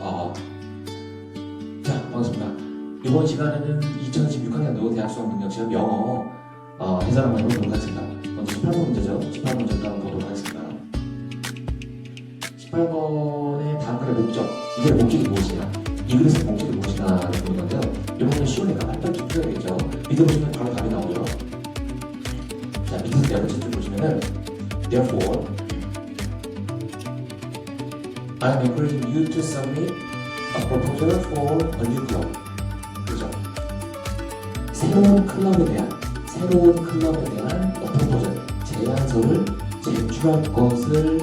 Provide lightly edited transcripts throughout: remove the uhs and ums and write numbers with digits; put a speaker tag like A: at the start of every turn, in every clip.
A: 어, 자, 반갑습니다. 이번 시간에는 2016학년도 대학 수학능력시험 영어 해설 한번 해보도록 하겠습니다. 먼저 18번 문제죠. 18문제부터 한번 보도록 하겠습니다. 18번의 다음 글의 목적, 이 글의 목적이 무엇이냐, 이 글에서 목적이 무엇이냐를 보는 건데요. 이런 거는 쉬우니까 빨리빨리 좀 풀어야겠죠. 밑에 보시면 바로 답이 나오죠. 자, 밑에서 네 번째 줄 보시면은 Therefore, I am encouraging you to submit a proposal for a new club. 그죠? 새로운 클럽에 대한 proposal, 제안서를 제출할 것을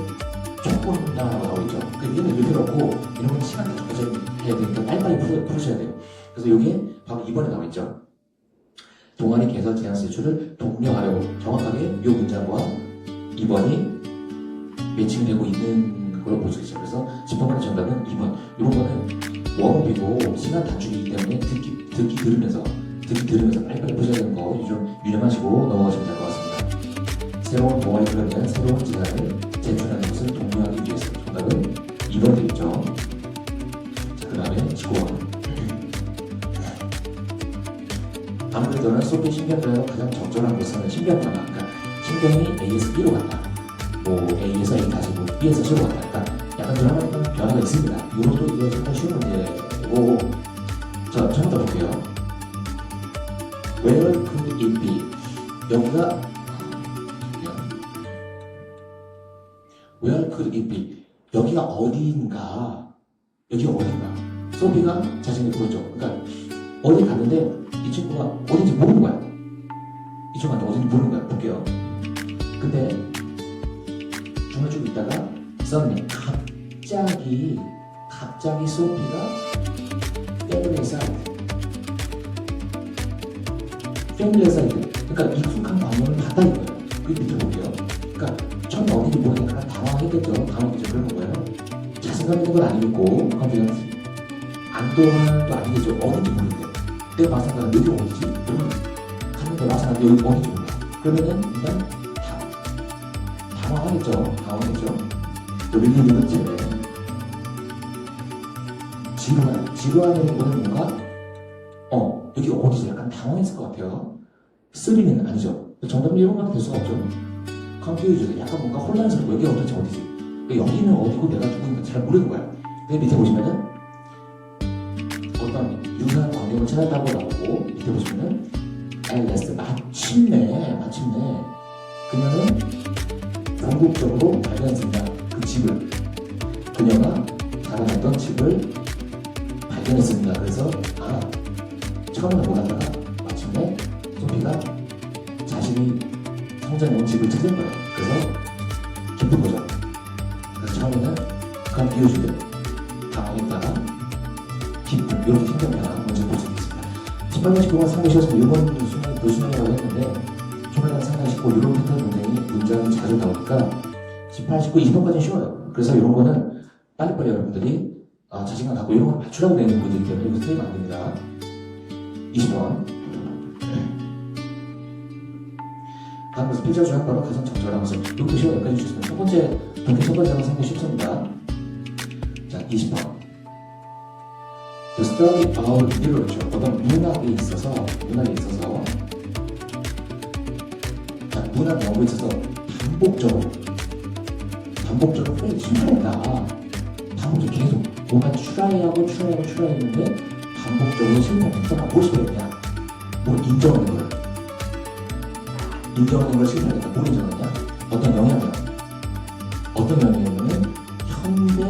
A: 촉구한다라고 나오고 있죠. 이거는 의미가 없고 이런 건 시간 다 적어져 해야 되니까 빨리빨리 풀으셔야 돼요. 그래서 이게 바로 2번에 나와 있죠. 동아리 개설 제안서 제출을 독려하려고 정확하게 이 문장과 2번이 매칭되고 있는 걸로 볼 수 있어요. 그래서 10번의 정답은 2번. 이런 거는 워업이고 시간 단축이기 때문에 듣기 들으면서 빨리빨리 푸셔야 되는 거 좀 유념하시고 넘어가시면 될 것 같습니다. 새로운 동아리 클럽에 대한 새로운 제안을 제출하는 것을 독려하기 위해서 정답은 2번 되겠죠. 자, 그 다음에 19번. 아무래도 소피 신경전에서 가장 적절한 것은 신경전화. 그러니까 신경이 A에서 B로 간다. 뭐 A에서 A 다시 뭐 B에서 C로 간다. 그러니까 약간 그런 변화가 있습니다. 이것도 이거 정말 쉬운 문제고, 자, 처음 볼게요. Where could it be? 여기가 Where could it be? 여기가 어디인가? 소피가 자신이 물었죠. 그러니까 어디 갔는데 이 친구가 어딘지 모르는 거야. 이 친구한테 어딘지 모르는 거야. 볼게요. 근데 정말 쭉 있다가 suddenly 갑자기 소피가 패밀리 사이드, 그러니까 익숙한 방향을 봤다 이거예요. 그 밑에 볼게요. 그러니까 처음에 어딘지 모르니까 당황했겠죠. 그런 거예요. 자신감 있는 건 아니겠고, 안도하는 거 아니겠죠. 어딘지 모르는데 내가 마찬가지로 여기 어디지? 그러면 갔는데 마찬가지로 여기 어딘지 몰라. 그러면은 일단 당황하겠죠. 여기 있는 제 지루하는 거는 뭔가 여기 어디지? 약간 당황했을 것 같아요. 3는 아니죠. 정답은 이런 건 될 수가 없죠. confused, 약간 뭔가 혼란스럽고 여기 어디지? 여기는 어디고 내가 누구인가 잘 모르는 거야. 근데 밑에 보시면은 어떤 유사한 광경을 찾았다고 나오고, 밑에 보시면은 알레스, 마침내 그녀는 궁극적으로 발견했습니다. 그 집을, 그녀가 자라났던 집을 발견했습니다. 그래서 처음에는 못하다가 마침내 소피가 자신이 성장해온 집을 찾은 거예요. 그래서 기쁜 거죠. 그래서 처음에는 confused, 당황했다가 기쁜, 이렇게 심경 변화 먼저 볼 수 있습니다. 18번 19번 상당히 쉬웠습니다. 1번 노수명이라고 했는데 초반에는 상당히 쉽고 이런 패턴 문장이 자주 나오니까 18, 19, 20번까지는 쉬워요. 그래서 이런 거는 빨리빨리 여러분들이 자신감 갖고 이런 걸 맞추라고 되는 문제이기 때문에 이거 틀리면 안 됩니다. 20번. 다음으로 필자 조약과로 가장 적절한 것은, 이것도 쉬워요. 여기까지 주셨습니다. 첫 번째는 상당히 쉽습니다. 자, 20번. The study of literature, 어떤 문학에 있어서 자, 문학 연구에 있어서 반복적으로 실패한다. 반복적으로 계속 뭔가 트라이하고 했는데 반복적으로 실패했다. 무엇이 되느냐? 뭘 인정하는 거야. 인정하는 걸 실패하겠다. 뭘 인정하냐? 어떤 영향이냐면 현대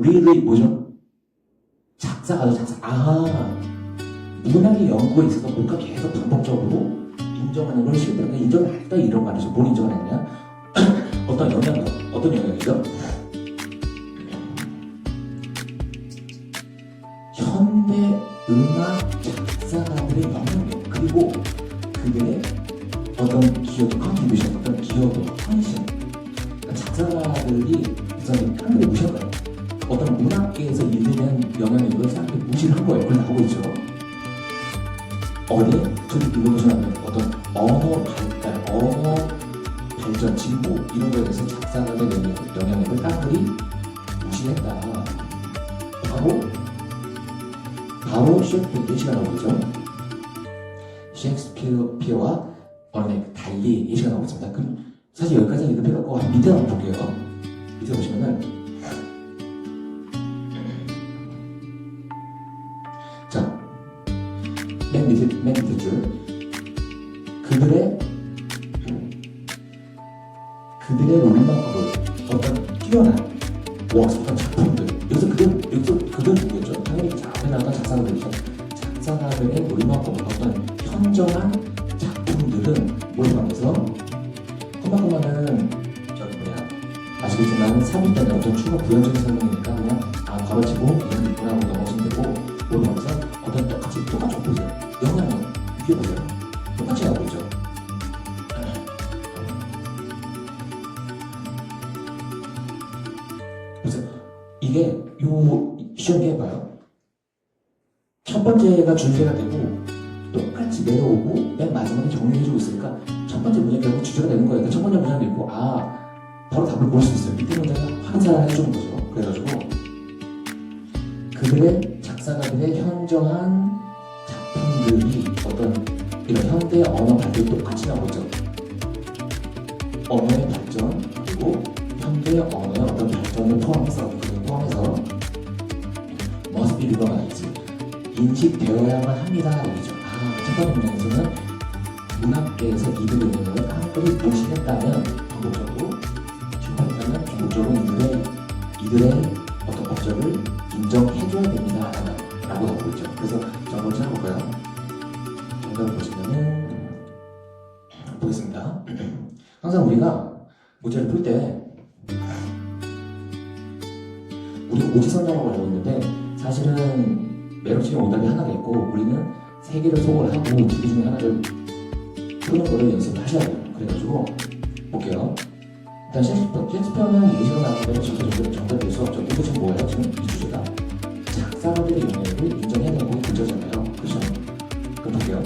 A: 음악의 뭐죠? 작사가죠. 문학의 연구에 있어서 뭔가 계속 반복적으로 인정하는 걸 실패한다. 인정을 했다 이런 말이죠. 뭘 인정을 했냐? 어떤 영향이죠? 현대 음악 작사가들의 영향력, 그리고 그게 어떤 기여도 컨트리뷰션, 어떤 기여도 헌신, 그러니까 작사가들이 우선 깡그리 무시한 거예요. 어떤 문학계에서 일들한 영향력을 사람들이 무시를 한 거예요. 그걸 나오고 있죠. 저기 이거 보시면 어떤 언어 발달, 진보 이런 거에 대해서 작사가의 영향력을 깡그리 무시했다. 바로 셰익스피어의 시가 나오죠. 셰익스피어와 어느 달리 예시가 나오고 있습니다. 그럼 사실 여기까지 읽을 필요 없고 밑에 한번 볼게요. 밑에 보시면은 자, 맨 밑에 줄 그들의 롤마크를 어떤 뛰어난 어떤 작품들 여기서 그들 누구였죠? 당연히 앞에 나왔던 작사가들이죠. 작사가들의 롤마크를 어떤 현정한 작품들은 뭐를 하면서 컴마는 저기 아시겠지만 3일 때는 어떤 추가 부연적인 설명이니까 그냥 가로치고 이런 있구나 하고 넘어가시면 되고 뭐를 하면서 어떤 똑같이 보세요. 영향력 이게 보세요. 똑같이 나오고 있죠. 보세요. 이게 요 시험에 해봐요. 첫 번째가 주제가 되고 똑같이 내려오고 맨 마지막에 정리해주고 있으니까 첫 번째 문제 결국 주제가 되는 거예요. 그러니까 첫 번째 문제를 읽고 바로 답을 볼 수 있어요. 밑에 문제가 환산을 해주는 거죠. 그래가지고 그들의 작사가들의 현저한 작품들이 어떤 이런 현대 언어 발전이 똑같이 나오죠. 언어의 발전 그리고 현대 언어의 어떤 발전을 포함해서 must be recognized 인식되어야만 합니다. 여기죠. 첫 번째 문제에서는 문학계에서 이들의 영향을 깡그리 무시했다면 반복적으로 출판했다면 중국적으로 이들의 어떤 업적을 인정해줘야 됩니다. 라고 나오고 있죠. 그래서 정답을 찾아볼까요? 정답을 보시면은 보겠습니다. 항상 우리가 문제를 풀 때 우리 오지선다라고 알고 있는데 사실은 매력적인 오답이 하나가 있고 우리는 세 개를 소홀 하고 두 개 중에 하나를 푸는 거를 연습을 하셔야 돼요. 그래가지고 볼게요. 일단 셰익스피어는 예시로 나오는 정답이 될 수 없죠. 이거 지금 뭐예요? 지금 이 주제가 작사가들의 영향을 인정해야 되는 문제잖아요. 그렇죠? 그럼 볼게요.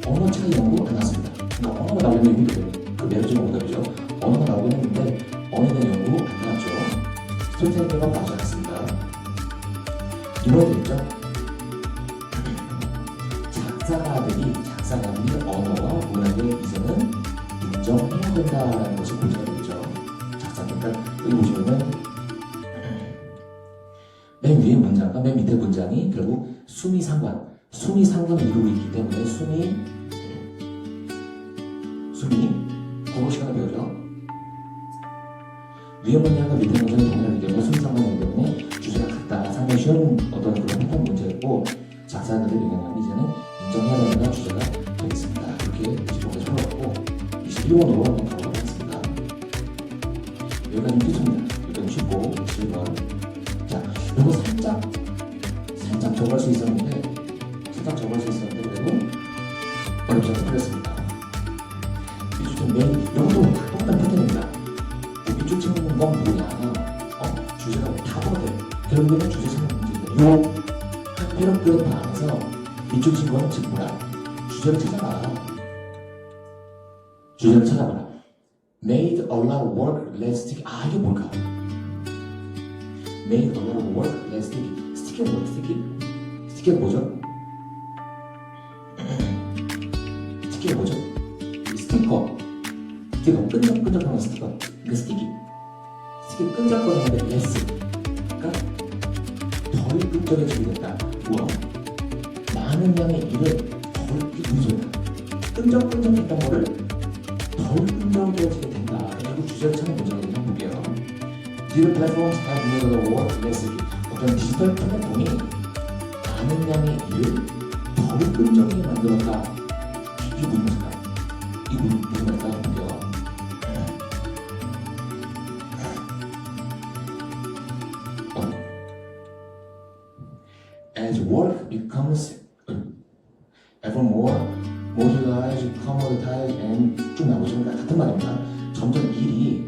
A: 언어 차이 연구 안 나왔습니다. 그러니까 언어가 나오는 연구도 그 매력적인 오답이죠. 언어가 나오긴 했는데 언어에 대한 연구 안 나왔죠. 스토리텔링과 맞지 않습니다. 이번에 되겠죠? 작사가들이 언어와 문학의 이성은 인정해야 된다는 것이 문제가 되겠죠. 작사니까 여기 보시면은 맨 위에 문장과 맨 밑에 문장이 결국 수미상관을 이루고 있기 때문에 수미 국어 시간에 배우죠. 위에 문장과 밑에 문장이 동일하기 때문에 수미상관이기 때문에 주제가 같다. 상당히 쉬운 어떤 그런 패턴 문제였고 작사가들의 영향을 이제는 인정해야 된다는 주제가 되겠습니다. 이렇게 20번까지 풀어봤고 21번으로 한번 가보도록 하겠습니다. 여기까지는 끝입니다. 여기까지는 쉽고 21번. 자, 이거 살짝 적을 수 있었는데 그래도 어렵지 않게 풀렸습니다. 이것도 똑같은 패턴입니다. 밑줄 치는 건 뭐냐? 주제가 다 똑같아요. 결국에는 주제 찾는 문제입니다. 요 패러그래프 안에서 밑줄 친 거는 즉 뭐야? 주제를 찾아봐라. Made a lot of work, let's stick. 이게 뭘까? Made a lot of work, let's stick. 스틱이 뭐야? 스틱이 뭐죠? 스틱이 뭐죠? 스티커 끈적끈적하는 스티커. 그 스틱이 끈적거리는데 less. 그러니까 덜 끈적해지게 된다. 우와. 많은 양의 일을 덜 끈적끈적했던 거를 덜 끈적해지게 된다. 그리고 주제를 찾는 문제를 한번 볼게요. Digital platforms have made the work less. 어떤 디지털 플랫폼이 많은 양의 일을 덜 끈적하게 만들었다. 이게 무슨 말일까? 이게 무슨 말일까? 볼게요. As work becomes ever more modularized, commoditized, and 쭉 나오죠. 같은 말입니다. 점점 일이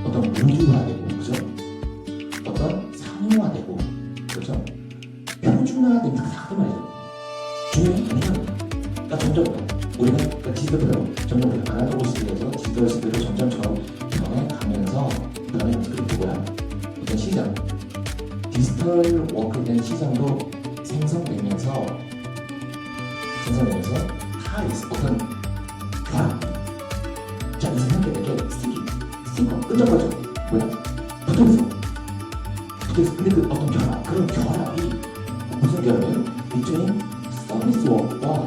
A: 어떤 무기화되고, 그죠? 어떤 상용화되고, 그죠? 표준화되고, 다 같은 말이죠. 중요한 게 아니야. 그러니까 점점 우리가 그러니까 디지털로 점점 우리가 아날로그 시대에서 디지털 시대로 점점처럼 변해가면서 그게 뭐야? 어떤 시장, 디지털 워크에 대한 시장도 생성되면서 다 있어. 어떤 결합. 자, 이 생각에 이렇게 스티커 끈적거려. 뭐야? 붙어있어. 근데 그 어떤 결합, 그런 결합이 무슨 결합이에요? 일종의 서비스 워크와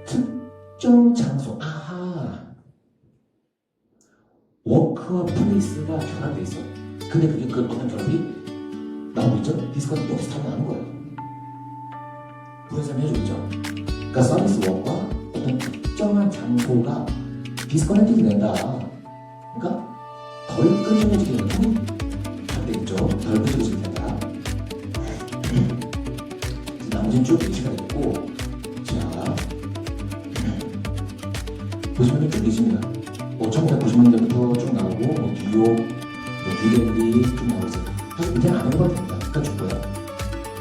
A: 특정 장소, 워크와 플레이스가 결합돼 있어. 근데 그게 그 어떤 결합이 나오고 있죠? 디스커는 여기서 다 나는 거예요. 그런 설명 해주고 있죠? 그러니까 서비스 워크와 어떤 특정한 장소가 디스커넥티드 된다. 그러니까 덜 끈적해지게 되는 되겠죠? 덜 끈적해지게 된다. 나머지는 쭉 예시가 되겠고, 자, 보시면 쭉 예시입니다. 1990년대부터 쭉 나오고, 뉴욕, 뉴델리 쭉 나오고 있어요. 사실 그냥 안 해봐도 됩니다. 그러니까 쭉 보여.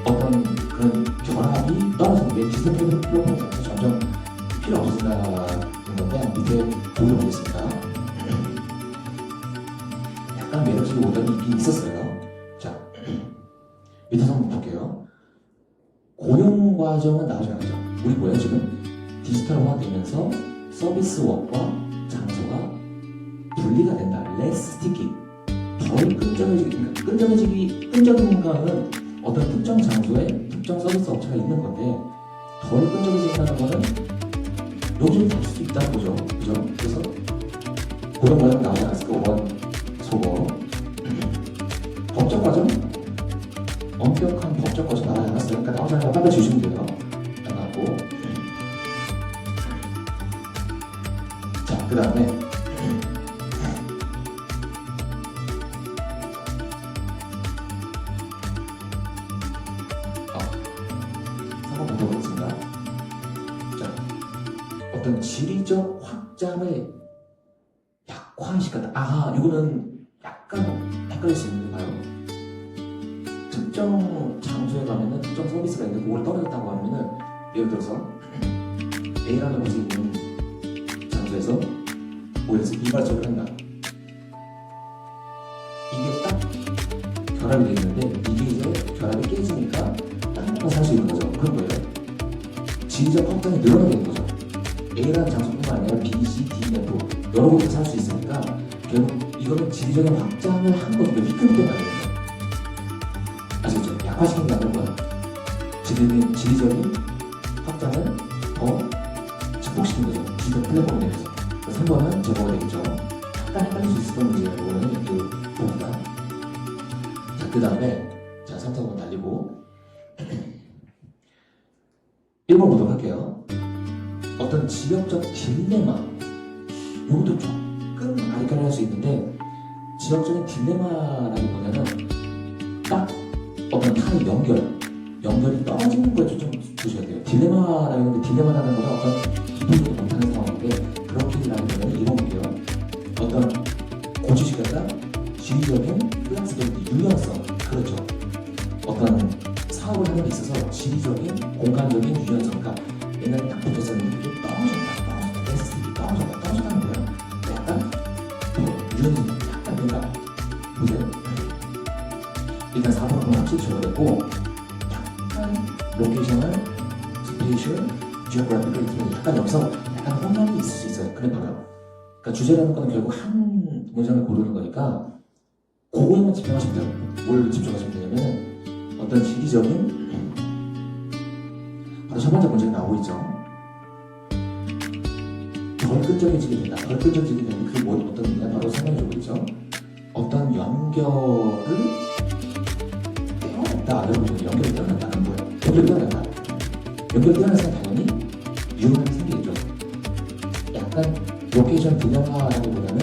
A: 어떤 그런 결합이 떨어지는 게 디지털 플랫폼에서 점점 필요 없어진다는 건데, 밑에 보기를 보겠습니다. 약간 매력적인 오답이 있긴 있었어요. 자, 밑에서 한번 볼게요. 고용 과정은 나오지 않았죠. 우리 뭐예요 지금? 디지털화되면서 서비스 워크와 장소가 분리가 된다. less sticky. 덜 끈적이는 거는 어떤 특정 장소에 특정 서비스 업체가 있는 건데 덜 끈적여진다는 거는 여기서 될 수도 있다는 거죠. 그죠? 그래서 고용 과정 나오지 않았을까? 5번 속어. 법적 과정? 엄격한 법적 과정 나오지 않았어요. 그러니까 나오지 않으면 빨리 주시면 돼요. 안 나왔고. 자, 그 다음에 한번 보도록하겠습니다. 자, 어떤 지리적 확장을 약화시켰다. 이거는 약간 헷갈릴 수 있는데 봐요. 특정 장소에 가면은 특정 서비스가 있는데 그걸 떨어졌다고 하면은 예를 들어서 A라는 곳에 있는 장소에서 O에서 이발소를 한다. 이게 딱 결합이 되어 있는데 이게 이제 결합이 깨지니까 딴 데가 살 수 있는 거죠. 그런 거예요. 지리적 확장이 늘어나게 되는 거죠. A라는 장소뿐만 아니라 B, C, D, F 여러 곳에 살 수 있으니까 결국 이거는 지리적인 확장을 한 거죠. 휘끌게 말이에요. 아시겠죠? 약화시킨다는 거야. 지리적인 확장을 더 증폭시킨 거죠. 디지털 플랫폼 내에서. 3번은 제거가 되겠죠. 약간 헷갈릴 수 있었던 문제예요. 이거는 이렇게 봅니다. 자, 그 다음에 자, 3, 4번 달리고 1번 보도록 할게요. 어떤 지역적 딜레마. 이것도 조금 알까리 할 수 있는데 지역적인 딜레마라기보다는 딱 어떤 타의 연결이 떨어지는 걸 좀 보셔야 돼요. 딜레마라는 딜레마라는 건 어떤 기분도 못하는 상황인데 그렇게라기보다는 이런 게요. 어떤 고치시켰다 지리적인 플렉스빌리티 유연성. 그렇죠. 어떤 사업을 하는 데 있어서 지리적인 공간적인 유연성. 그러니까 옛날에 딱 붙었었는데 이게 떨어졌다 SSD 떨어졌다는 거예요. 약간 유연성 약간 뭔가 보세요. 일단 4번은 확실히 적어냈고 약간 로케이셔널, 스페이셜, 지오그래피컬 약간 여기서 약간 혼란이 있을 수 있어요. 그래 봐요. 그러니까 주제라는 거는 결국 한 문장을 고르는 거니까 그거에만 집중하시면 돼요. 뭘 집중하시면 되냐면 어떤 지리적인 바로 첫 번째 문제가 나오고 있죠. 덜 끈적여지게 된다. 덜 끈적여지게 되는 그게 뭐 어떤 의미냐 바로 설명해주고 있죠. 어떤 연결을 떼어낸다. 여러분들 연결을 떼어낸다는 거예요. 연결을 떼어낸다. 연결을 떼어내는 사람 당연히 위험함이 생기겠죠. 약간 로케이션 딜레마라기보다는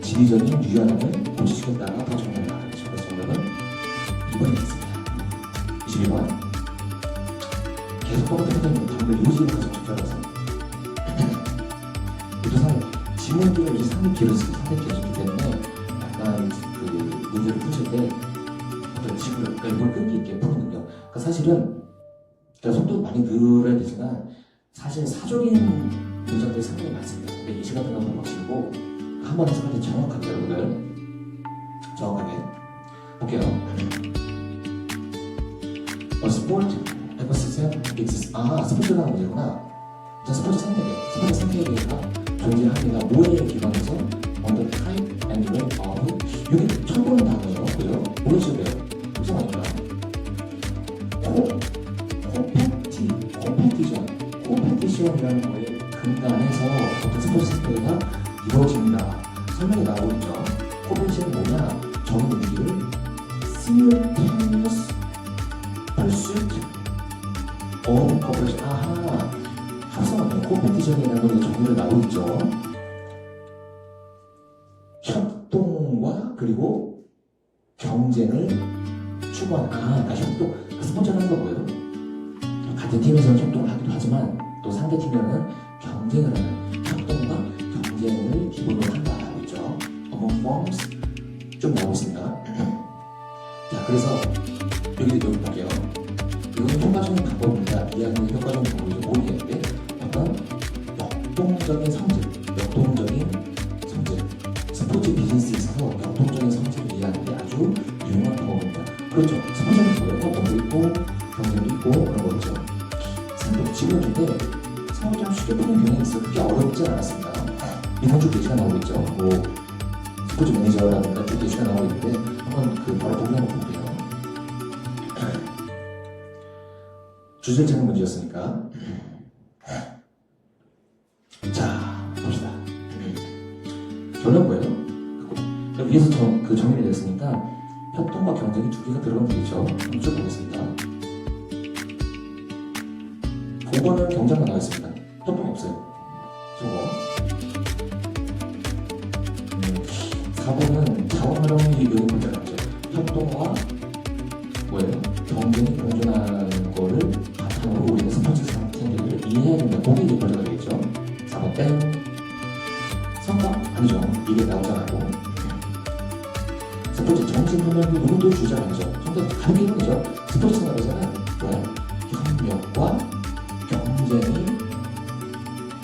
A: 지리적인 유연함을 고치시켰다가 더 정답을 나가겠죠. 그래서 정답은 2번이 되겠습니다. 22번 계속 떨어뜨리는 답을 요지를 가장 적절해서 그래서 지문들은 이제 상당히 길어지기 때문에 약간 그 문제를 푸실 때 어떤 지문을 그러니까 이걸 끈기 있게 푸는 능력. 그러니까 사실은 속도 많이 늘어야 되지만 사실 사적인 문장들이 상당히 많습니다. 근데 이 시간 동안 막 치고 한 번에 생각이 정확하게 여러분들 정확하게 볼게요. 스포츠 에코시스템 exists. 스포츠라는 문제구나. 자, 스포츠 생태계가 존재합니다. 뭐에 기반해서 on the type and rate of 여기 처음 보는 단어죠. 그죠? 모르시고요. 걱정하니까 콤페티션이라는 거에 근간해서 어떤 스포츠 생태계가 이루어집니다. 설명이 나오고 있죠. 콤페티션은 뭐냐? 정의 의미를 simultaneous pursuit of cooperation. 합성하는 콤페티션이라는 것의 정의를 나오고 있죠. 협동과 그리고 경쟁을 추구하는 그러니까 협동, 스포츠를 하는 거고요. 같은 팀에서는 협동을 하기도 하지만 또 상대 팀에는 경쟁을 하는 협동과 경쟁을 기본으로 한다고 있죠. among forms 좀 나오고 있습니다. 자, 그래서 여기 볼게요. 이거는 효과적인 방법입니다. 이야기는 효과적인 방법인지 모르겠는데 어떤 역동적인 성질, 스포츠 비즈니스에 있어서 역동적인 성질을 이해하는 게 아주 유용한 방법입니다. 그렇죠. 스포츠는 뭐예요? 협동도 있고 경쟁도 있고 그런 거죠. 지금 근데 상황을 좀 쉽게 푸는 경향이 있어. 그렇게 어렵지 않았습니다. 이런 쭉 예시가 나오고 있죠. 뭐 스포츠 매니저라든가 쭉 예시가 나오고 있는데 한번 바로 보기 한번 볼게요. 주제를 찾는 문제였으니까. 자, 봅시다. 결론 뭐예요? 위에서 그 정의를 내렸으니까 협동과 경쟁이 두 개가 들어가면 되겠죠. 한번 쭉 보겠습니다. 5번은 경쟁만 나와 있습니다. 협동이 없어요. 저거. 4번은 자원 활용이 여기 문제가 나오죠. 협동과 뭐예요? 경쟁이 공존하는 거를 바탕으로 우리는 스포츠 생태계를 이해해야 된다. 거기에 이제 문제가 되겠죠. 4번 땡. 성과? 아니죠. 이게 나오지 않고. 스포츠 정신훈련도 누구도 주장하죠. 정답 가볍게 이거죠. 스포츠 생활에서는 뭐야? 협력과 경쟁이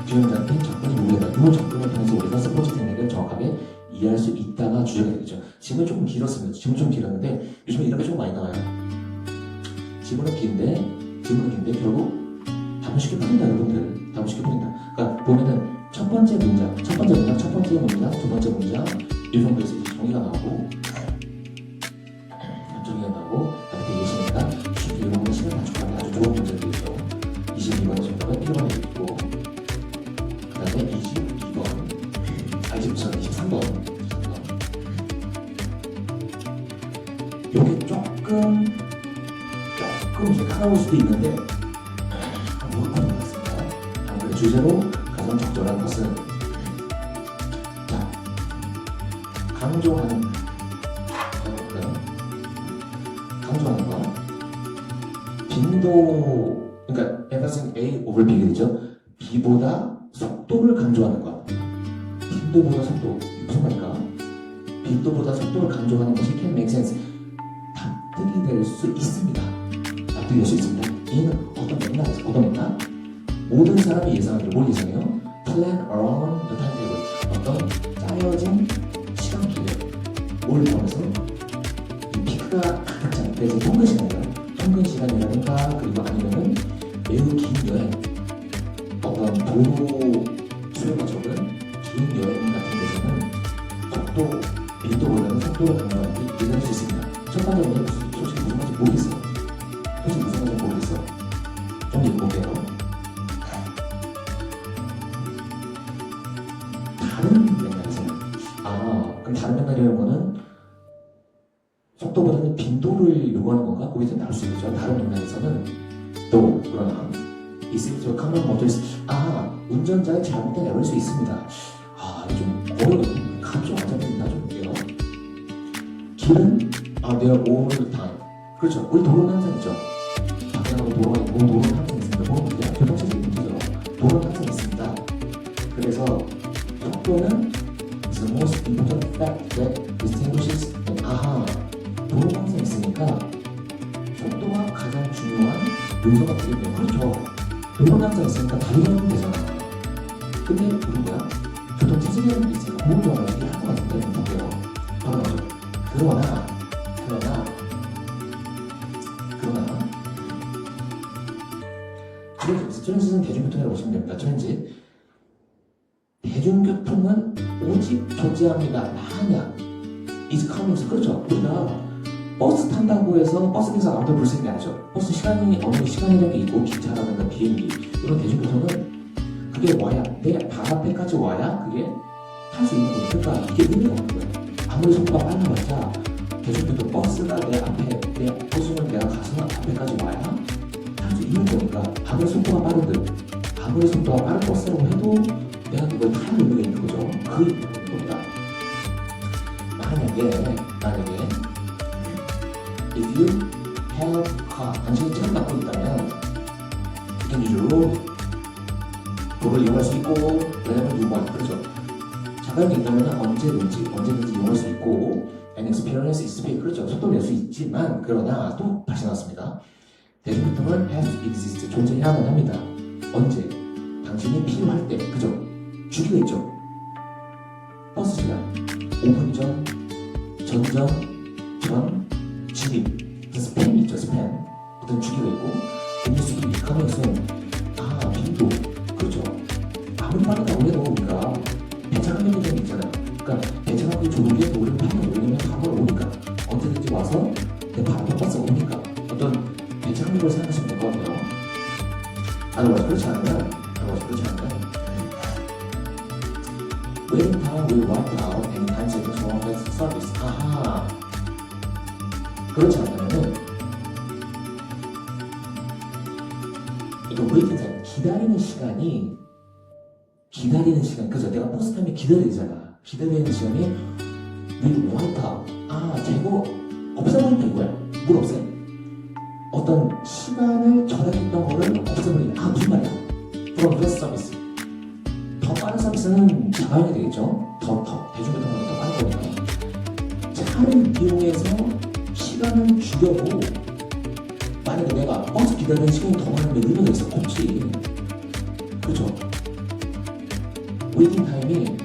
A: 균형잡힌 접근이 우리가 이 접근을 통해서 우리가 스포츠 생활을 정확하게 이해할 수 있다가 주제가 되겠죠. 지금은 조금 길었습니다. 지금 좀 길었는데 요즘에 이런 게 조금 많이 나와요. 지문은 긴데 결국 답은 쉽게 풀린다 여러분들. 답은 쉽게 풀린다. 그러니까 보면은 첫 번째 문장, 두 번째 문장 이 정도에서 이제 정의가 나오고 앞에 예시니까 쉽게 이런 거 시간 단축하기 아주 좋은 문제들이죠. 22번의 정답은 1번에 있고 그 다음에 23번 여기 조금 이제 까다로울 수도 있는데 한번 보겠습니다. 아무래도 주제로 가장 적절한 것은 자 강조하는 거 빈도 그러니까 emphasis A over B가 되죠. B보다 속도를 강조하는 것. 빈도보다 속도 무슨 말일까? 빈도보다 속도를 강조하는 것이 can make sense. 납득이 될 수 있습니다. 이는 어떤 맥락? 모든 사람이 예상하기를 뭘 예상해요? Plan around the timetable. 어떤 짜여진 시간 계획. 뭘 포함해서 이 피크가 가득 찬 그래서 통근 시간이라든가 그리고 아니면은 매우 긴 여행 어떤 도로 수요가 적은 긴 여행 같은 데서는 빈도보다는 속도를 강조하는 게 이해할 수 있습니다. 첫 번째는 솔직히 무슨 말인지 모르겠어요. 좀 읽어볼게요. 다른 맥락에서는 그럼 다른 맥락이라는 거는 속도보다는 빈도를 요구하는 건가? 거기서 나올 수 있겠죠. 다른 맥락에서는 또 그러나 있을 때 카메라 멈춰 있어. 운전자의 잘못된 에러일 수 있습니다. 좀 어려워요. 감정 안 잡힙니다. 좀 볼게요. 길은 they are all the time. 그렇죠. 우리 도로는 항상 있죠. 밖에 나가고 도로가 있고 도로는 항상 있습니다. 뭐는 교통체증 문제죠. 도로는 항상 있습니다. 그래서 속도는 is the most important fact that distinguishes 도로가 항상 있으니까 속도가 가장 중요한 요소가 되겠네요. 그렇죠. 교통약자 있으니까 달리면 되잖아. 근데 우리 뭐야? 교통 체증이 있으니까 공공요원을 얘기할 것 같은데 볼게요. 바로 나오죠. 그러나 트랜짓은 대중교통이라고 보시면 됩니다. 트랜짓. 대중교통은 오직 존재합니다. 만약 is coming. 그렇죠. 우리가 버스 탄다고 해서 버스에서 아무도 불 수 있는 게 아니죠. 버스 시간이 어느 시간이라는 게 있고 기차라든가 비행기 이런 대중교통은 그게 와야 내 발 앞에까지 와야 그게 탈 수 있는 거예요. 그러니까 이게 의미가 없는 거예요. 아무리 속도가 빨라봤자 대중교통 버스가 내 앞에 내 버스는 내가 가서 앞에까지 와야 탈 수 있는 거니까 아무리 속도가 빠르든 아무리 속도가 빠른 버스라고 해도 내가 그걸 탈 의미가 있는 거죠. 그 의미가 있는 겁니다. 만약에 if you have a car, 당신이 차를 갖고 있다면 you can use your road. 도로를 이용할 수 있고 whenever you want. 그렇죠. 자가용이 있다면 언제든지 이용할 수 있고 and experience is speed. 그렇죠. 속도를 낼 수 있지만 그러나 또 다시 나왔습니다. 대중교통은 has to exist. 존재해야만 합니다. 언제? 당신이 필요할 때. 그죠? 주기가 있죠. 버스 시간 5분 전, 전전, 전, 진입. 스팬이 있죠. 스팬. 어떤 주기가 있고 뉴스 becoming soon. 빈도. 그렇죠. 아무리 빠르다고 해도 우리가 배차감이 좀 있잖아요. 그러니까 배차감이 조르게 우리는 파는 왜냐면 가면 오니까 언제든지 와서 내 발 앞에 버스가 오니까 어떤 배차감으로 생각하시면 될 것 같아요. 그렇지 않으면 waiting time will wipe out any time savings from best service. 그렇지 않으면은 이거 waiting time 기다리는 시간. 그죠? 내가 버스 타면 기다려야 되잖아. 기다리는 시간이 will wipe out. 재고 없애버린다 이거야. 뭘 없애? 어떤 시간을 절약했던 거를 없애버린다. 무슨 말이야? from best service. 더 빠른 서비스는 자가용이 되겠죠. 대중교통보다 더 빠른 거니까. 차를 이용해서 시간을 줄여도 만약에 내가 버스 기다리는 시간이 더 많으면 의미가 있어. 없지. 그렇죠. 웨이팅 타임이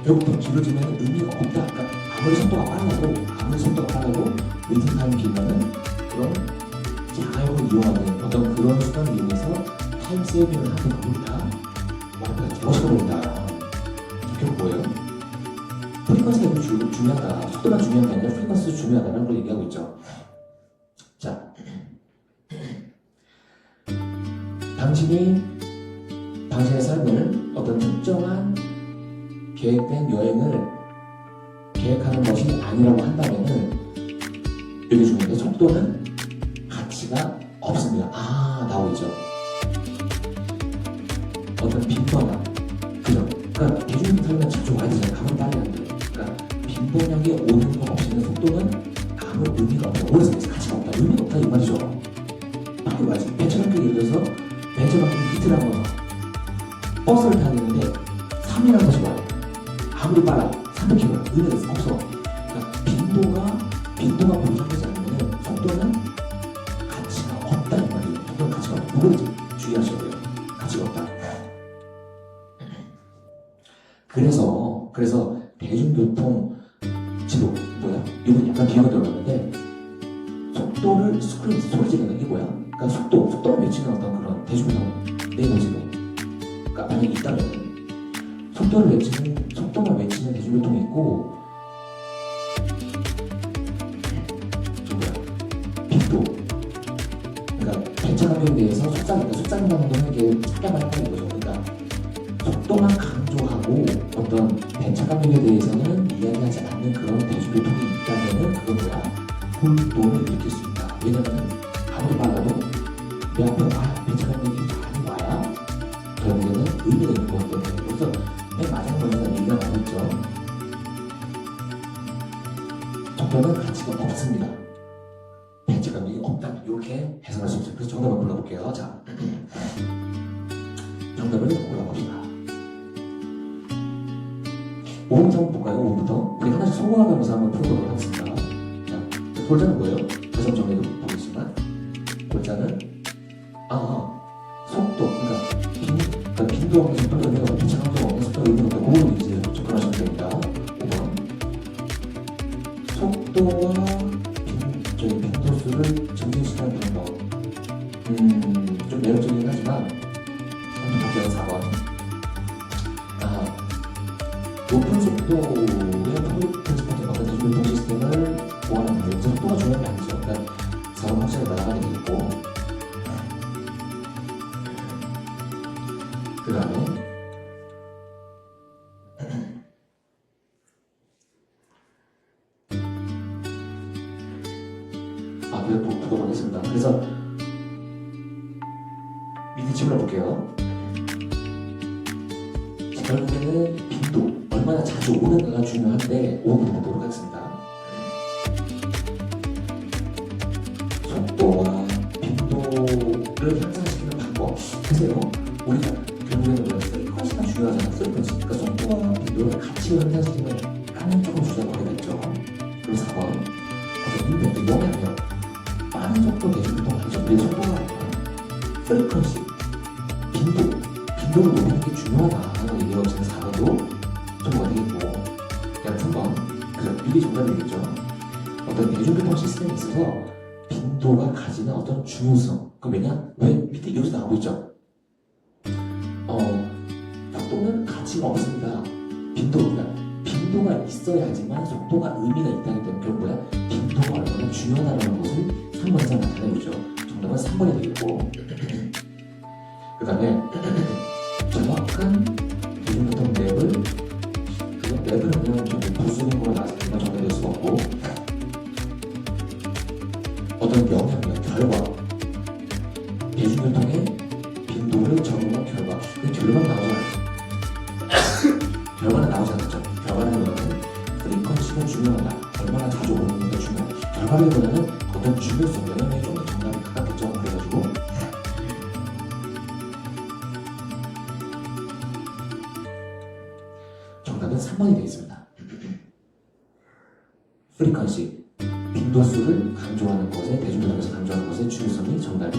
A: 결국 더 길어지면 의미가 없다. 그러니까 아무리 속도가 빨라도 웨이팅 타임이 길면은 그런 자가용을 이용하는 어떤 그런 수단을 이용해서 타임 세이빙을 하는 겁니다. 멋있어보인다. 결국 뭐예요? 프리퀀스가 중요하다. 속도가 중요한 게 아니라 프리퀀스도 중요하다는 걸 얘기하고 있죠. 자, 당신의 삶을 어떤 특정한 계획된 여행을 계획하는 것이 아니라고 한다면은 여기 중요한데 속도는 가치가 없습니다. 나오고 있죠. 어떤 빈번함, 그죠? 그러니까 대중교통 타면 자주 와야 되잖아요. 가면 빨리 안 돼. 그러니까 빈번하게 오는 거 없이는 속도는 아무 의미가 없다. 오래 생겨서 가치가 없다. 의미가 없다 이 말이죠. 빨리 와야지. 벤처마켓 예를 들어서 벤처마켓 이틀 하고 버스를 타는데 3일 한 번씩 와요. 아무리 빨라 300km 의미가 없어. 그러니까 빈도가 보장되지 않으면 속도는 가치가 없다 이 말이에요. 속도는 가치가 없다. 그걸 주의하셔야 돼요. 가치가 없다. 그래서 대중교통 지도 이건 약간 비교가 들어갔는데 속도를 소리 지르는 게 뭐야? 그러니까 속도를 외치는 어떤 그런 대중교통 내용지도. 그러니까 만약에 있다면 속도만 외치는 대중교통이 있고 빈도. 그러니까 배차감에 대해서 속상이라는 게 착각을 하는 거죠. 그러니까 속도만 강조하고 어떤 배차감에 대해서는 이야기하지 않는 그런 대중교통이 있다면은 그건 뭐야? 혼돈을 일으킬 수 있다. 왜냐면 아무리 빨라도 내 앞에 배차감이 많이 와야 결국에는 의미가 있는 거기 때문에. 그래서 맨 마지막에 얘기가 나오죠. 속도는 가치가 없습니다. 배차감이 없다. 이렇게 해석할 수 있죠. 그래서 정답을 골라볼게요. 자, 정답을 골라봅시다. 5부터 한번 볼까요? 5부터. 우리 하나씩 소거하면서 한번 풀어보도록 하겠습니다. 자, 골자는 뭐예요? 다시 한번 정리해 보겠지만 골자는 속도, 그러니까 없는 속도가 의미가 없고 빛의 강도가 없는 속도가 의미가 없다. 그거는 이제 접근하시면 됩니다. 5번 속도와 빈도수를 증진시키는 방법. 좀 매력적이긴 하지만 볼게요. 4번 높은 속도의 퍼블릭 트랜스포트 어떤 대중교통 시스템을 보완하는 거예요. 속도가 중요한 게 아니죠. 그러니까 4번 확실히 나가야 되겠고, 그 다음에 그래도 보도록 하겠습니다. 그래서 미리 질문해 볼게요. 결국에는 빈도, 얼마나 자주 오는가가 중요한데 5분 보도록 하겠습니다. 속도와 빈도를 향상시키는 방법. 보세요. 우리가 결국에는 프리퀀시가 중요하잖아. 프리퀀시. 그러니까 속도와 빈도를 같이 향상시키면 까는 조금 주제가 되겠죠. 그리고 4번. 인벤트 뭐냐면 빠른 속도 대중교통 안전의 속도가 아니라 프리퀀시, 빈도를 노리는 게 중요하다라고 얘기하고 있는 4번도 정보가 되겠고, 그다음 3번. 그래서 이게 정답이겠죠. 어떤 대중교통 시스템에 있어서 빈도가 가지는 어떤 중요성. 그럼 왜 밑에 여기서 나오고 있죠? 속도는 가치가 없습니다. 빈도가 있어야지만 속도가 의미가 있다기 때문에 결국 뭐야? 빈도가 얼마나 중요하다는 것을 3번에서 나타내고 있죠. 정답은 3번이 되겠고, 그 다음에 정확한 대중교통 맵을, 맵을 그냥 좀 부수적으로 나서는 건 정답이 될 수가 없고, 어떤 영향력, 결과, 대중교통의 빈도를 적응한 결과, 그 결과는 나오지 않죠. 결과는 나오지 않죠. 결과는 뭐냐면 프리퀀시가 중요하다, 얼마나 자주 오는 게 중요하다. 결과보다는 어떤 중요성, 영향력이 좀 더 정답이 가깝겠죠. 그래가지고 정답은 3번이 되겠습니다. 프리퀀시, 빈도수를 강조하는 것에, 대중교통에서 강조하는 것의 중요성이 정답이